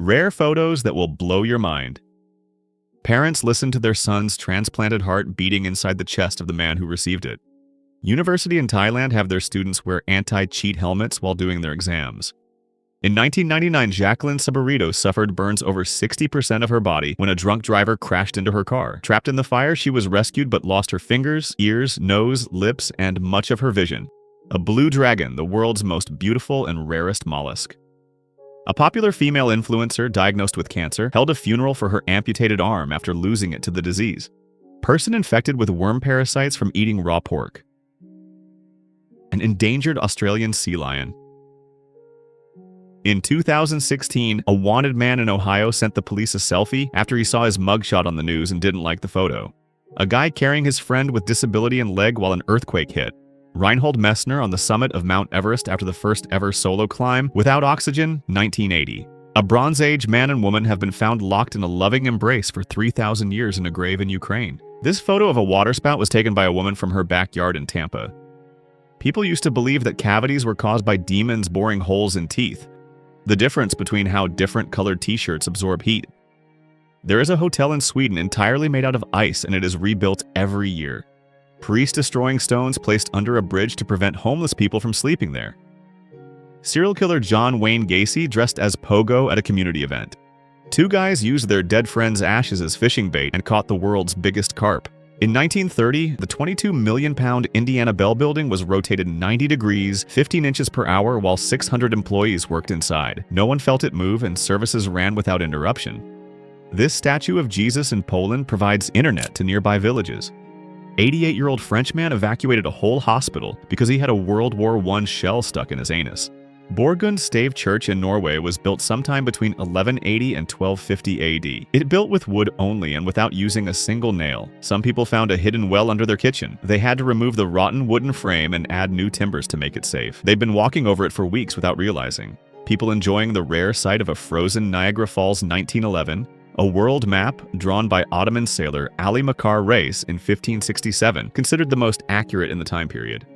Rare photos that will blow your mind. Parents listen to their son's transplanted heart beating inside the chest of the man who received it. University in Thailand have their students wear anti-cheat helmets while doing their exams. In 1999, Jacqueline Sabarito suffered burns over 60% of her body when a drunk driver crashed into her car. Trapped in the fire, she was rescued but lost her fingers, ears, nose, lips, and much of her vision. A blue dragon, the world's most beautiful and rarest mollusk. A popular female influencer diagnosed with cancer held a funeral for her amputated arm after losing it to the disease. Person infected with worm parasites from eating raw pork. An endangered Australian sea lion. In 2016, a wanted man in Ohio sent the police a selfie after he saw his mugshot on the news and didn't like the photo. A guy carrying his friend with disability and leg while an earthquake hit. Reinhold Messner on the summit of Mount Everest after the first ever solo climb without oxygen, 1980. A Bronze Age man and woman have been found locked in a loving embrace for 3,000 years in a grave in Ukraine. This photo of a waterspout was taken by a woman from her backyard in Tampa. People used to believe that cavities were caused by demons boring holes in teeth. The difference between how different colored t-shirts absorb heat. There is a hotel in Sweden entirely made out of ice and it is rebuilt every year. Priest-destroying stones placed under a bridge to prevent homeless people from sleeping there. Serial killer John Wayne Gacy dressed as Pogo at a community event. Two guys used their dead friend's ashes as fishing bait and caught the world's biggest carp. In 1930, the 22 million-pound Indiana Bell Building was rotated 90 degrees, 15 inches per hour while 600 employees worked inside. No one felt it move and services ran without interruption. This statue of Jesus in Poland provides internet to nearby villages. 88-year-old Frenchman evacuated a whole hospital because he had a World War I shell stuck in his anus. Borgund Stave Church in Norway was built sometime between 1180 and 1250 AD. It built with wood only and without using a single nail. Some people found a hidden well under their kitchen. They had to remove the rotten wooden frame and add new timbers to make it safe. They'd been walking over it for weeks without realizing. People enjoying the rare sight of a frozen Niagara Falls 1911, a world map drawn by Ottoman sailor Ali Makar Reis in 1567, considered the most accurate in the time period.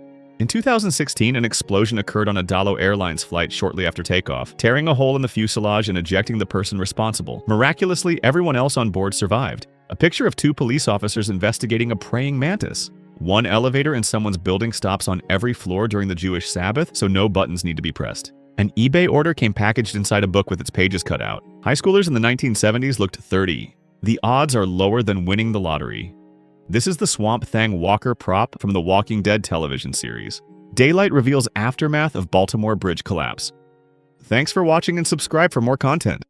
In 2016, an explosion occurred on a Dalo Airlines flight shortly after takeoff, tearing a hole in the fuselage and ejecting the person responsible. Miraculously, everyone else on board survived. A picture of two police officers investigating a praying mantis. One elevator in someone's building stops on every floor during the Jewish Sabbath, so no buttons need to be pressed. An eBay order came packaged inside a book with its pages cut out. High schoolers in the 1970s looked 30. The odds are lower than winning the lottery. This is the Swamp Thing Walker prop from the Walking Dead television series. Daylight reveals aftermath of Baltimore Bridge collapse. Thanks for watching and subscribe for more content.